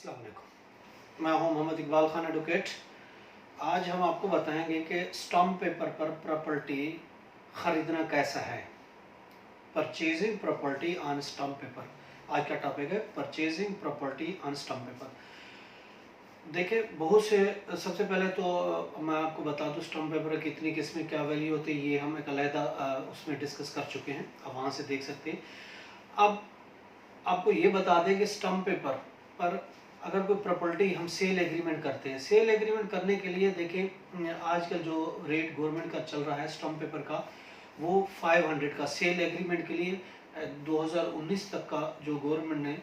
अस्सलाम वालेकुम। मैं हूं मोहम्मद इकबाल खान एडवोकेट। आज हम आपको बताएंगे कि स्टम्प पेपर पर प्रॉपर्टी ख़रीदना कैसा है। Purchasing property on stump paper आज का टॉपिक है, purchasing property on stump paper. देखिए, बहुत से सबसे पहले तो मैं आपको बता दूं स्टम्प पेपर की कितनी किस्में, क्या वैल्यू होती है, ये हम एक अलहदा उसमें डिस्कस कर चुके हैं, आप वहाँ से देख सकते हैं। अब आपको ये बता दें कि स्टम्प पेपर पर अगर कोई प्रॉपर्टी हम सेल एग्रीमेंट करते हैं, सेल एग्रीमेंट करने के लिए देखिए आजकल जो रेट गवर्नमेंट का चल रहा है स्टम्प पेपर का, वो 500 का सेल एग्रीमेंट के लिए 2019 तक का जो गवर्नमेंट ने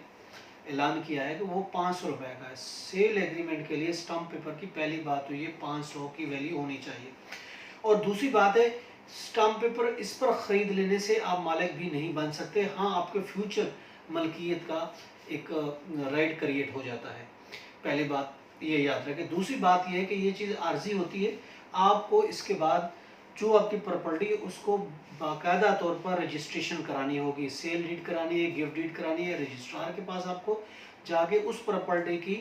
ऐलान किया है, तो वो 500 रुपये का है सेल एग्रीमेंट के लिए। स्टम्प पेपर की पहली बात तो ये 500 की वैल्यू होनी चाहिए। और दूसरी बात है, स्टम्प पेपर इस पर ख़रीद लेने से आप मालिक भी नहीं बन सकते। हाँ, आपके फ्यूचर मलकियत का एक राइट क्रिएट हो जाता है, पहली बात ये याद रखें। दूसरी बात ये है कि ये चीज़ आर्जी होती है, आपको इसके बाद जो आपकी प्रॉपर्टी है उसको बाकायदा तौर पर रजिस्ट्रेशन करानी होगी, सेल डीड करानी है, गिफ्ट डीड करानी है। रजिस्ट्रार के पास आपको जाके उस प्रॉपर्टी की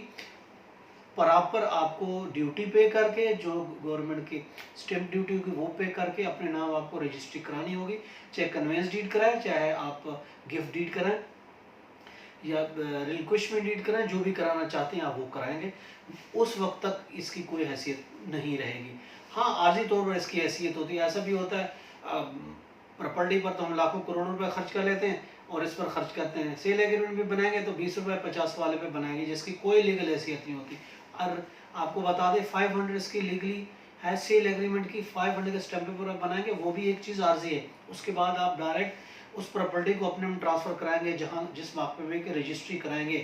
प्रॉपर आपको ड्यूटी पे करके, जो गवर्नमेंट की स्टैंप ड्यूटी होगी वो पे करके अपने नाम आपको रजिस्ट्री करानी होगी। चाहे कन्वेंस डीड कराएं, चाहे आप गिफ्ट डीड कराएं या रिलिक्विशमेंट डीड कराएं, जो भी कराना चाहते हैं आप वो कराएंगे। उस वक्त तक इसकी कोई हैसियत नहीं रहेगी। हाँ, आर्जी तौर पर इसकी हैसियत होती है। ऐसा भी होता है प्रॉपर्टी पर तो हम लाखों करोड़ों रुपए खर्च कर लेते हैं और इस पर खर्च करते हैं, सेल एग्रीमेंट भी बनाएंगे तो 20 रुपये 50 वाले पे बनाएंगे, जिसकी कोई लीगल हैसियत नहीं होती। और आपको बता दें 500 इसकी लीगली है, सेल एग्रीमेंट की 500 के स्टैम्प पेपर बनाएंगे, वो भी एक चीज़ आर्जी है। उसके बाद आप डायरेक्ट उस प्रॉपर्टी को अपने में ट्रांसफ़र कराएंगे, जहाँ जिस मकबे की रजिस्ट्री कराएंगे।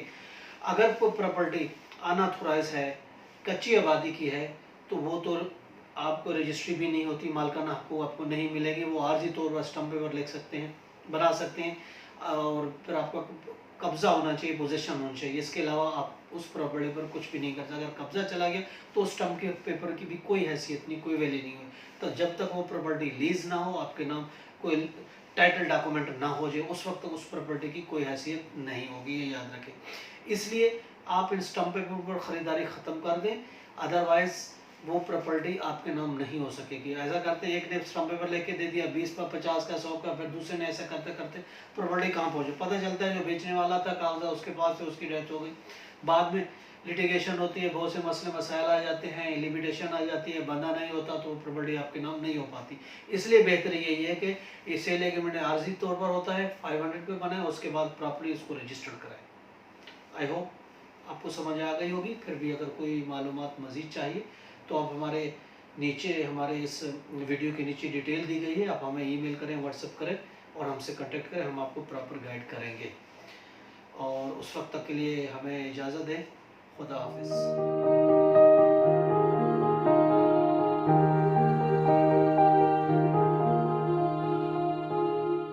अगर कोई प्रॉपर्टी अनऑथोराइज है, कच्ची आबादी की है, तो वो तो आपको रजिस्ट्री भी नहीं होती, मालकाना हक़ आपको नहीं मिलेगी। वो आर्जी तौर पर स्टम्प पेपर लिख सकते हैं, बना सकते हैं, और फिर आपका कब्ज़ा होना चाहिए, पोजीशन होनी चाहिए। इसके अलावा आप उस प्रॉपर्टी पर कुछ भी नहीं कर सकते। अगर कब्ज़ा चला गया तो स्टम्प के पेपर की भी कोई हैसियत नहीं, कोई वैल्यू नहीं हुई। तो जब तक वो प्रॉपर्टी लीज ना हो, आपके नाम कोई टाइटल डॉक्यूमेंट ना हो जाए, उस वक्त तक उस प्रॉपर्टी की कोई हैसियत नहीं होगी, ये याद रखें। इसलिए आप इन स्टम्प पेपर पर ख़रीदारी ख़त्म कर दें, अदरवाइज़ वो प्रॉपर्टी आपके नाम नहीं हो सकेगी। ऐसा करते हैं, एक ने स्टम्प पेपर लेके दे दिया 20 का, 50 का, 100 का, फिर दूसरे ने ऐसा करते करते प्रॉपर्टी कहाँ पहुँचे पता चलता है जो बेचने वाला था कागज़ा उसके पास से उसकी डेथ हो गई। बाद में लिटिगेशन होती है, बहुत से मसले मसाइल आ जाते हैं, लिमिटेशन आ जाती है, बंदा नहीं होता तो प्रॉपर्टी आपके नाम नहीं हो पाती। इसलिए बेहतर यही है कि ये सेल एग्रीमेंट आर्जी तौर पर होता है, 500 पे बनाए, उसके बाद प्रॉपर्टी उसको रजिस्टर्ड कराएं। आई होप आपको समझ आ गई होगी। फिर भी अगर कोई मालूमात मज़ीद चाहिए तो आप हमारे नीचे, हमारे इस वीडियो के नीचे डिटेल दी गई है, आप हमें ईमेल करें, व्हाट्सएप करें और हमसे कांटेक्ट करें, हम आपको प्रॉपर गाइड करेंगे। और उस वक्त तक के लिए हमें इजाज़त दें। खुदा हाफिज़।